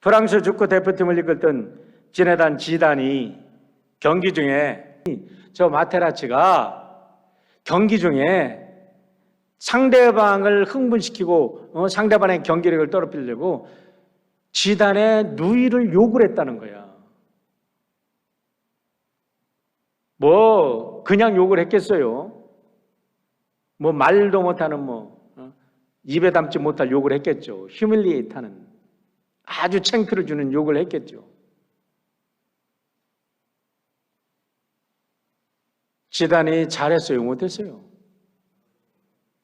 프랑스 축구 대표팀을 이끌던 지네단 지단이 경기 중에 저 마테라치가 경기 중에 상대방을 흥분시키고 상대방의 경기력을 떨어뜨리려고 지단의 누이를 욕을 했다는 거야. 뭐 그냥 욕을 했겠어요? 뭐 말도 못하는 입에 담지 못할 욕을 했겠죠. 휴밀리에이트하는 아주 창피를 주는 욕을 했겠죠. 지단이 잘했어요? 못했어요?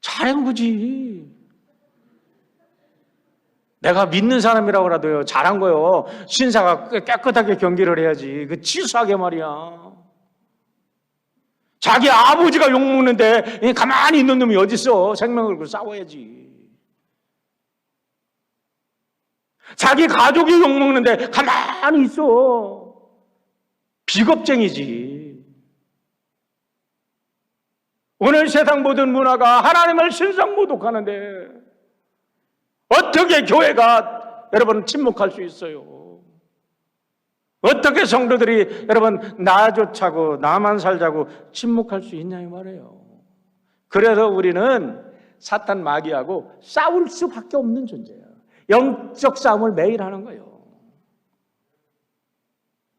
잘한 거지. 내가 믿는 사람이라고 하더라도요, 잘한 거요. 신사가 깨끗하게 경기를 해야지. 그 치수하게 말이야. 자기 아버지가 욕먹는데 가만히 있는 놈이 어딨어. 생명을 걸고 싸워야지. 자기 가족이 욕먹는데 가만히 있어. 비겁쟁이지. 오늘 세상 모든 문화가 하나님을 신상모독하는데 어떻게 교회가 여러분 침묵할 수 있어요? 어떻게 성도들이 여러분 나조차고 나만 살자고 침묵할 수 있냐 이 말이에요. 그래서 우리는 사탄 마귀하고 싸울 수밖에 없는 존재예요. 영적 싸움을 매일 하는 거예요.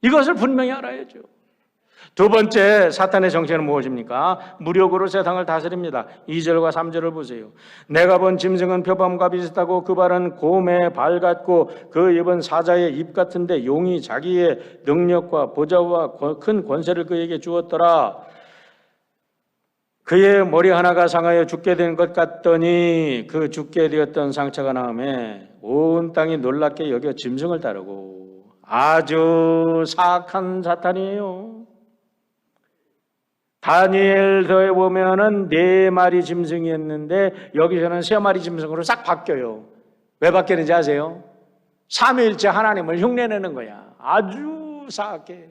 이것을 분명히 알아야죠. 두 번째 사탄의 정체는 무엇입니까? 무력으로 세상을 다스립니다. 2절과 3절을 보세요. 내가 본 짐승은 표범과 비슷하고 그 발은 곰의 발 같고 그 입은 사자의 입 같은데 용이 자기의 능력과 보좌와 큰 권세를 그에게 주었더라. 그의 머리 하나가 상하여 죽게 된 것 같더니 그 죽게 되었던 상처가 나음에 온 땅이 놀랍게 여겨 짐승을 따르고 아주 사악한 사탄이에요. 다니엘서에 보면은 4마리 짐승이었는데 여기서는 3마리 짐승으로 싹 바뀌어요. 왜 바뀌는지 아세요? 삼위일체 하나님을 흉내내는 거야. 아주 사악해.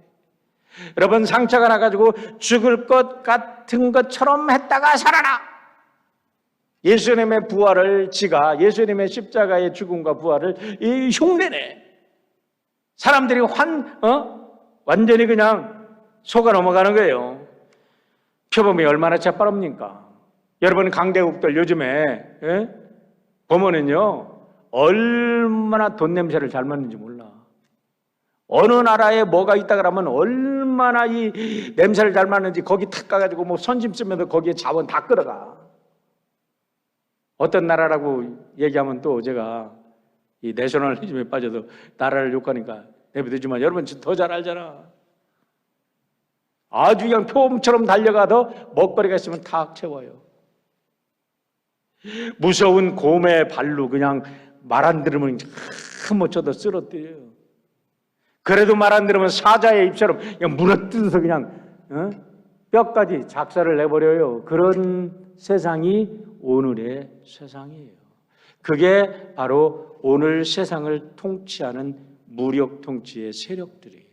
여러분 상처가 나가지고 죽을 것 같은 것처럼 했다가 살아나. 예수님의 부활을 지가 예수님의 십자가의 죽음과 부활을 이 흉내내. 사람들이 완전히 그냥 속아 넘어가는 거예요. 표범이 얼마나 재빠릅니까? 여러분 강대국들 요즘에 보면은요 얼마나 돈 냄새를 잘 맡는지 몰라. 어느 나라에 뭐가 있다 그러면 얼마나 이 냄새를 잘 맡는지 거기 탁 가가지고 뭐 선심 쓰면서 거기에 자원 다 끌어가. 어떤 나라라고 얘기하면 또 제가 이 내셔널리즘에 빠져서 나라를 욕하니까 내비두지만 여러분 더 잘 알잖아. 아주 그냥 표범처럼 달려가도 먹거리가 있으면 탁 채워요. 무서운 곰의 발로 그냥 말 안 들으면 못 쳐도 쓰러뜨려요. 그래도 말 안 들으면 사자의 입처럼 그냥 물어뜯어서 그냥 뼈까지 작살을 내버려요. 그런 세상이 오늘의 세상이에요. 그게 바로 오늘 세상을 통치하는 무력 통치의 세력들이에요.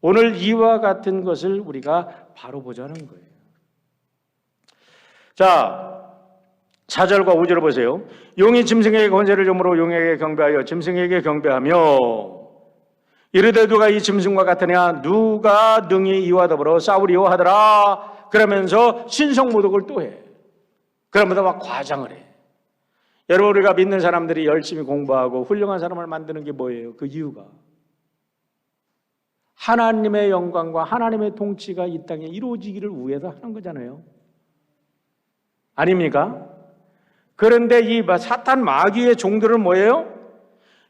오늘 이와 같은 것을 우리가 바로 보자는 거예요. 자, 4절과 5절을 보세요. 용이 짐승에게 권세를 주므로 용에게 경배하여 짐승에게 경배하며 이르되 누가 이 짐승과 같으냐 누가 능히 이와 더불어 싸우리오 하더라. 그러면서 신성모독을 또 해. 그러면서 막 과장을 해. 여러분 우리가 믿는 사람들이 열심히 공부하고 훌륭한 사람을 만드는 게 뭐예요? 그 이유가 하나님의 영광과 하나님의 통치가 이 땅에 이루어지기를 위해서 하는 거잖아요. 아닙니까? 그런데 이 사탄 마귀의 종들은 뭐예요?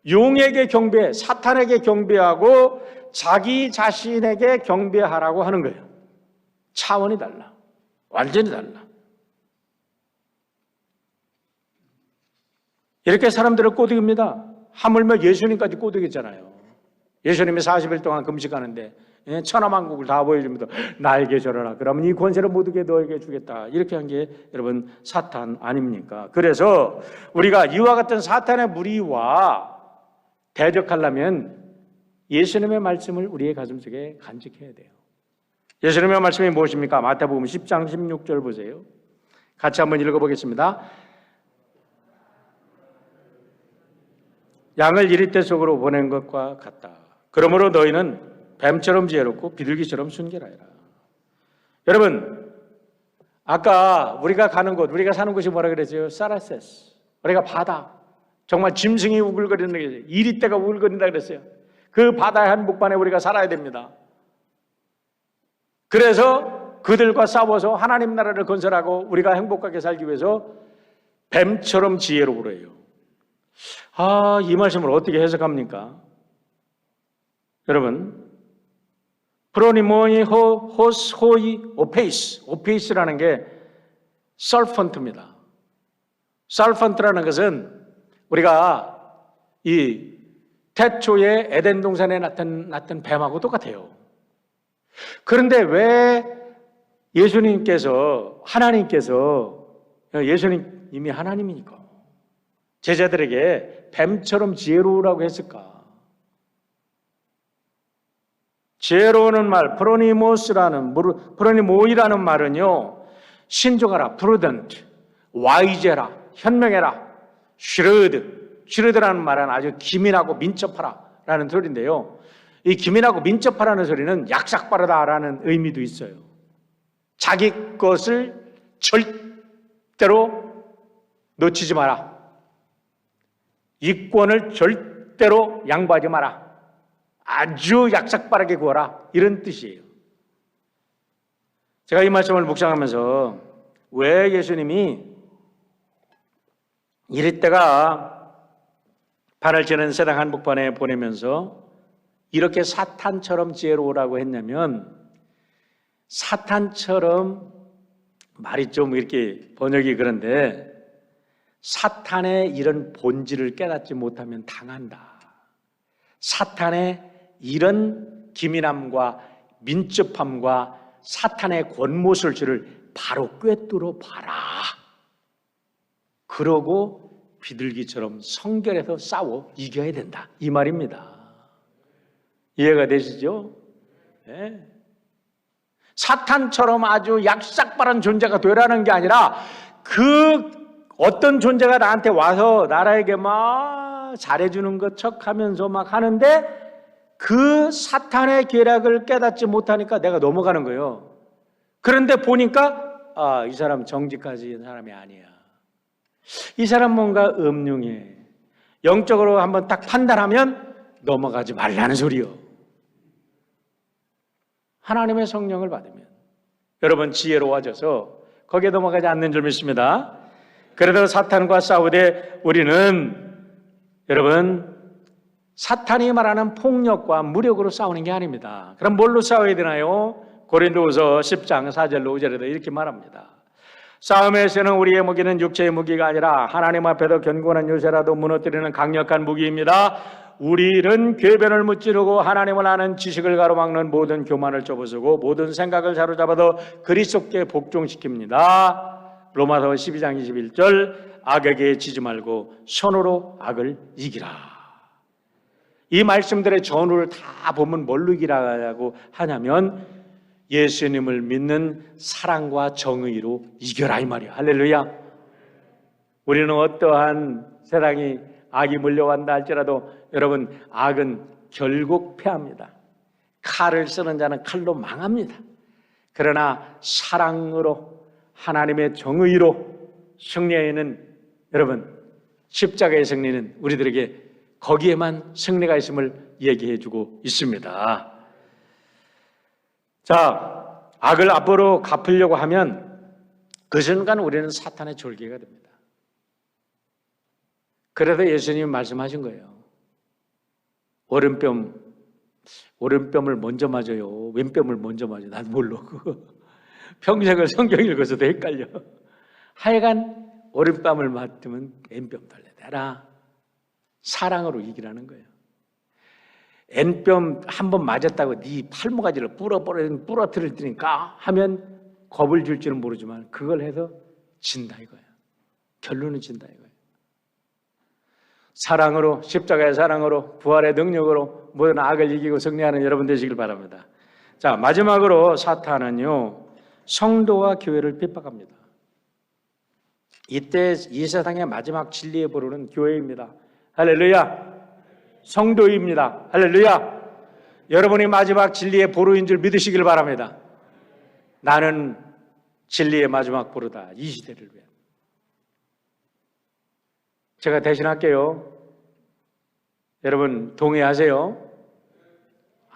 용에게 경배, 사탄에게 경배하고 자기 자신에게 경배하라고 하는 거예요. 차원이 달라. 완전히 달라. 이렇게 사람들을 꼬드깁니다. 하물며 예수님까지 꼬드겼잖아요. 예수님이 40일 동안 금식하는데 천하만국을 다 보여줍니다. 나에게 절하라. 그러면 이 권세를 모두게 너에게 주겠다. 이렇게 한 게 여러분 사탄 아닙니까? 그래서 우리가 이와 같은 사탄의 무리와 대적하려면 예수님의 말씀을 우리의 가슴속에 간직해야 돼요. 예수님의 말씀이 무엇입니까? 마태복음 10장 16절 보세요. 같이 한번 읽어보겠습니다. 양을 이리떼 속으로 보낸 것과 같다. 그러므로 너희는 뱀처럼 지혜롭고 비둘기처럼 순결하여라. 여러분, 아까 우리가 가는 곳, 우리가 사는 곳이 뭐라 그랬어요? 사라세스. 우리가 바다. 정말 짐승이 우글거리는 게 이리떼가 우글거린다 그랬어요. 그 바다의 한복판에 우리가 살아야 됩니다. 그래서 그들과 싸워서 하나님 나라를 건설하고 우리가 행복하게 살기 위해서 뱀처럼 지혜로우래요. 이 말씀을 어떻게 해석합니까? 여러분, 프로니모니 호스 호이 오페이스라는 게 설펀트입니다. 설펀트라는 것은 우리가 이 태초에 에덴 동산에 났던 뱀하고 똑같아요. 그런데 왜 하나님께서 예수님 이미 하나님이니까 제자들에게 뱀처럼 지혜로우라고 했을까? 지혜로우는 말, 프로니모이라는 말은요, 신중하라, prudent, 와이제라, 현명해라, 슈르드라는 말은 아주 기민하고 민첩하라라는 소리인데요. 이 기민하고 민첩하라는 소리는 약삭빠르다라는 의미도 있어요. 자기 것을 절대로 놓치지 마라. 이권을 절대로 양보하지 마라. 아주 약삭빠르게 구하라. 이런 뜻이에요. 제가 이 말씀을 묵상하면서 왜 예수님이 이리때가 발을 찌는 세상 한복판에 보내면서 이렇게 사탄처럼 지혜로우라고 했냐면, 사탄처럼 말이 좀 이렇게 번역이 그런데 사탄의 이런 본질을 깨닫지 못하면 당한다. 사탄의 이런 기민함과 민첩함과 사탄의 권모술수를 바로 꿰뚫어 봐라. 그러고 비둘기처럼 성결해서 싸워 이겨야 된다. 이 말입니다. 이해가 되시죠? 네. 사탄처럼 아주 약삭빠른 존재가 되라는 게 아니라 그 어떤 존재가 나한테 와서 나라에게 막 잘해주는 것 척하면서 막 하는데 그 사탄의 계략을 깨닫지 못하니까 내가 넘어가는 거예요. 그런데 보니까 이 사람 정직하지 사람이 아니야. 이 사람 뭔가 음흉해. 영적으로 한번 딱 판단하면 넘어가지 말라는 소리요. 하나님의 성령을 받으면 여러분 지혜로워져서 거기에 넘어가지 않는 줄 믿습니다. 그래도 사탄과 싸우되 우리는 여러분 사탄이 말하는 폭력과 무력으로 싸우는 게 아닙니다. 그럼 뭘로 싸워야 되나요? 고린도후서 10장 4절로 5절에도 이렇게 말합니다. 싸움에서는 우리의 무기는 육체의 무기가 아니라 하나님 앞에도 견고한 요새라도 무너뜨리는 강력한 무기입니다. 우리는 궤변을 무찌르고 하나님을 아는 지식을 가로막는 모든 교만을 접어쓰고 모든 생각을 사로잡아도 그리스도께 복종시킵니다. 로마서 12장 21절 악에게 지지 말고 선으로 악을 이기라. 이 말씀들의 전후를 다 보면 뭘로 이기라고 하냐면 예수님을 믿는 사랑과 정의로 이겨라 이 말이야. 할렐루야. 우리는 어떠한 세상이 악이 물려간다 할지라도 여러분 악은 결국 패합니다. 칼을 쓰는 자는 칼로 망합니다. 그러나 사랑으로 하나님의 정의로 승리에는 여러분 십자가의 승리는 우리들에게 거기에만 승리가 있음을 얘기해 주고 있습니다. 자, 악을 앞으로 갚으려고 하면 그 순간 우리는 사탄의 졸개가 됩니다. 그래서 예수님이 말씀하신 거예요. 오른뺨을 먼저 맞아요. 왼뺨을 먼저 맞아요. 난 모르고. 평생을 성경 읽어서도 헷갈려. 하여간 오른뺨을 맞으면 왼뺨 달래대라. 사랑으로 이기라는 거예요. 왼뺨 한 번 맞았다고 네 팔목가지를 부러뜨릴 테니까 하면 겁을 줄지는 모르지만 그걸 해서 진다 이거예요. 결론은 진다 이거예요. 사랑으로, 십자가의 사랑으로, 부활의 능력으로 모든 악을 이기고 승리하는 여러분 되시길 바랍니다. 자, 마지막으로 사탄은요 성도와 교회를 핍박합니다. 이때 이 세상의 마지막 진리의 보루는 교회입니다. 할렐루야. 성도입니다. 할렐루야. 여러분이 마지막 진리의 보루인 줄 믿으시길 바랍니다. 나는 진리의 마지막 보루다. 이 시대를 위해. 제가 대신할게요. 여러분 동의하세요?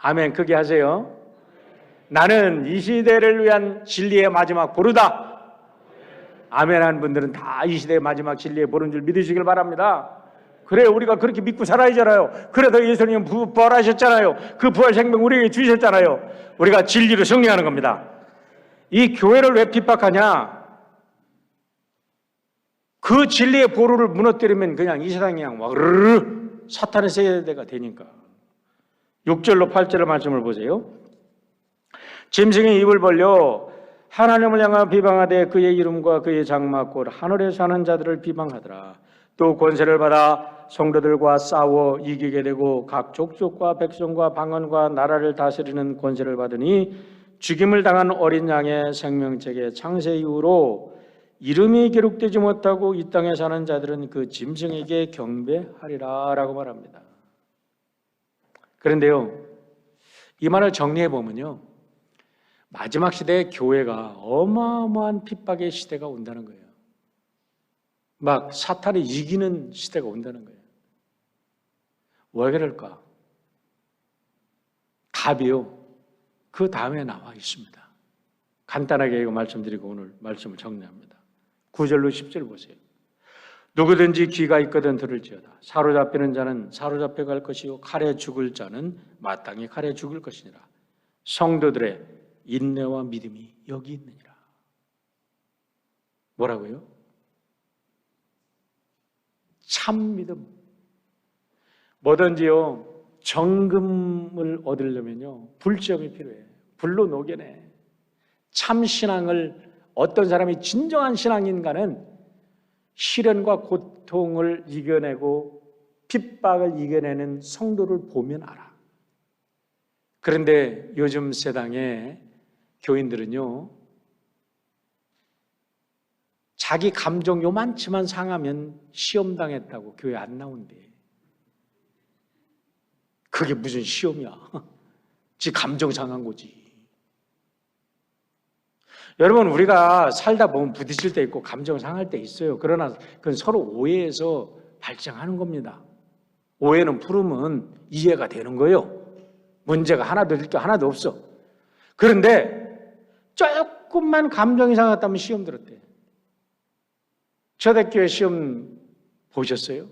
아멘 크게 하세요. 나는 이 시대를 위한 진리의 마지막 보루다. 아멘 하는 분들은 다 이 시대의 마지막 진리의 보루인 줄 믿으시길 바랍니다. 그래 우리가 그렇게 믿고 살아야잖아요. 그래서 예수님 부활하셨잖아요. 그 부활 생명 우리에게 주셨잖아요. 우리가 진리로 승리하는 겁니다. 이 교회를 왜 핍박하냐? 그 진리의 보루를 무너뜨리면 그냥 이 세상이 그냥 막 사탄의 세대가 되니까. 6절로 8절의 말씀을 보세요. 짐승이 입을 벌려 하나님을 향하여 비방하되 그의 이름과 그의 장막 곧 하늘에 사는 자들을 비방하더라. 또 권세를 받아 성도들과 싸워 이기게 되고 각 족속과 백성과 방언과 나라를 다스리는 권세를 받으니 죽임을 당한 어린 양의 생명책의 창세 이후로 이름이 기록되지 못하고 이 땅에 사는 자들은 그 짐승에게 경배하리라 라고 말합니다. 그런데요, 이 말을 정리해 보면요, 마지막 시대에 교회가 어마어마한 핍박의 시대가 온다는 거예요. 막 사탄이 이기는 시대가 온다는 거예요. 왜 그럴까? 답이요, 그 다음에 나와 있습니다. 간단하게 이거 말씀드리고 오늘 말씀을 정리합니다. 9절로 10절 보세요. 누구든지 귀가 있거든 들을지어다. 사로잡히는 자는 사로잡혀 갈 것이요 칼에 죽을 자는 마땅히 칼에 죽을 것이니라. 성도들의 인내와 믿음이 여기 있느니라. 뭐라고요? 참 믿음. 뭐든지요, 정금을 얻으려면요, 불지엄이 필요해요. 불로 녹여내. 참 신앙을, 어떤 사람이 진정한 신앙인가는 시련과 고통을 이겨내고 핍박을 이겨내는 성도를 보면 알아. 그런데 요즘 세상에 교인들은요, 자기 감정 요만치만 상하면 시험당했다고 교회 안 나온대. 그게 무슨 시험이야. 지 감정 상한 거지. 여러분, 우리가 살다 보면 부딪힐 때 있고 감정 상할 때 있어요. 그러나 그건 서로 오해해서 발생하는 겁니다. 오해는 풀으면 이해가 되는 거예요. 문제가 하나도 될 게 하나도 없어. 그런데 조금만 감정이 상했다면 시험 들었대. 초대교회 시험 보셨어요?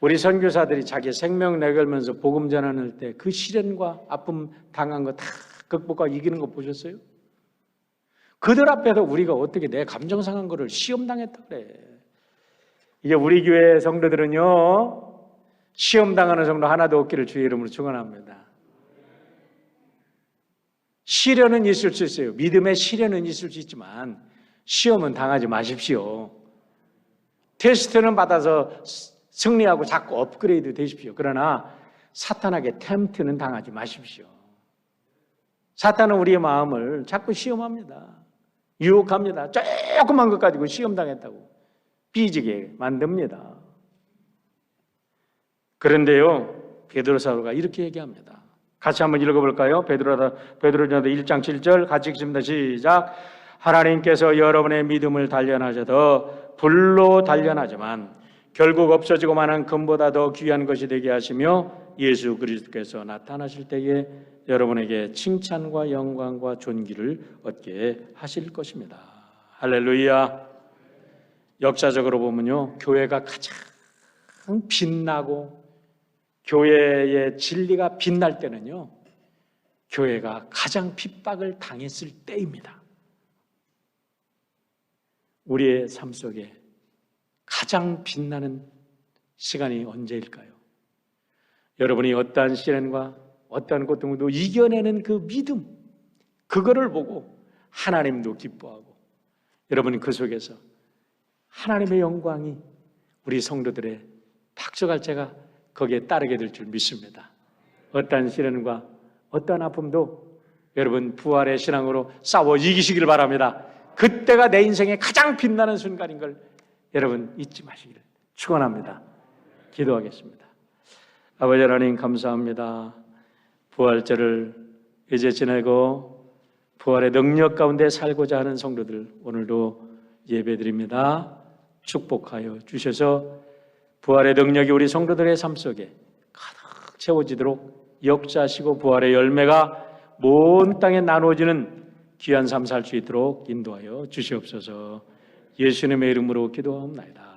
우리 선교사들이 자기 생명 내걸면서 복음 전하는 때 그 시련과 아픔 당한 거 다 극복하고 이기는 거 보셨어요? 그들 앞에서 우리가 어떻게 내 감정 상한 거를 시험 당했다 그래. 이제 우리 교회 성도들은요, 시험 당하는 성도 하나도 없기를 주의 이름으로 축원합니다. 시련은 있을 수 있어요. 믿음의 시련은 있을 수 있지만 시험은 당하지 마십시오. 테스트는 받아서 승리하고 자꾸 업그레이드 되십시오. 그러나 사탄에게 템트는 당하지 마십시오. 사탄은 우리의 마음을 자꾸 시험합니다. 유혹합니다. 조그만 것 가지고 시험 당했다고 삐지게 만듭니다. 그런데요, 베드로 사도가 이렇게 얘기합니다. 같이 한번 읽어볼까요? 베드로전서 1장 7절 같이 읽습니다. 시작. 하나님께서 여러분의 믿음을 단련하셔서 불로 단련하지만 결국 없어지고 마는 금보다 더 귀한 것이 되게 하시며 예수 그리스도께서 나타나실 때에 여러분에게 칭찬과 영광과 존귀를 얻게 하실 것입니다. 할렐루야. 역사적으로 보면요, 교회가 가장 빛나고 교회의 진리가 빛날 때는요, 교회가 가장 핍박을 당했을 때입니다. 우리의 삶 속에 가장 빛나는 시간이 언제일까요? 여러분이 어떠한 시련과 어떠한 고통도 이겨내는 그 믿음, 그거를 보고 하나님도 기뻐하고 여러분이 그 속에서 하나님의 영광이 우리 성도들의 박수갈채가 거기에 따르게 될 줄 믿습니다. 어떠한 시련과 어떠한 아픔도 여러분 부활의 신앙으로 싸워 이기시길 바랍니다. 그때가 내 인생의 가장 빛나는 순간인 걸 여러분 잊지 마시기를 축원합니다. 기도하겠습니다. 아버지 하나님 감사합니다. 부활절을 이제 지내고 부활의 능력 가운데 살고자 하는 성도들 오늘도 예배드립니다. 축복하여 주셔서 부활의 능력이 우리 성도들의 삶 속에 가득 채워지도록 역사하시고 부활의 열매가 온 땅에 나누어지는 귀한 삶 살 수 있도록 인도하여 주시옵소서. 예수님의 이름으로 기도하옵나이다.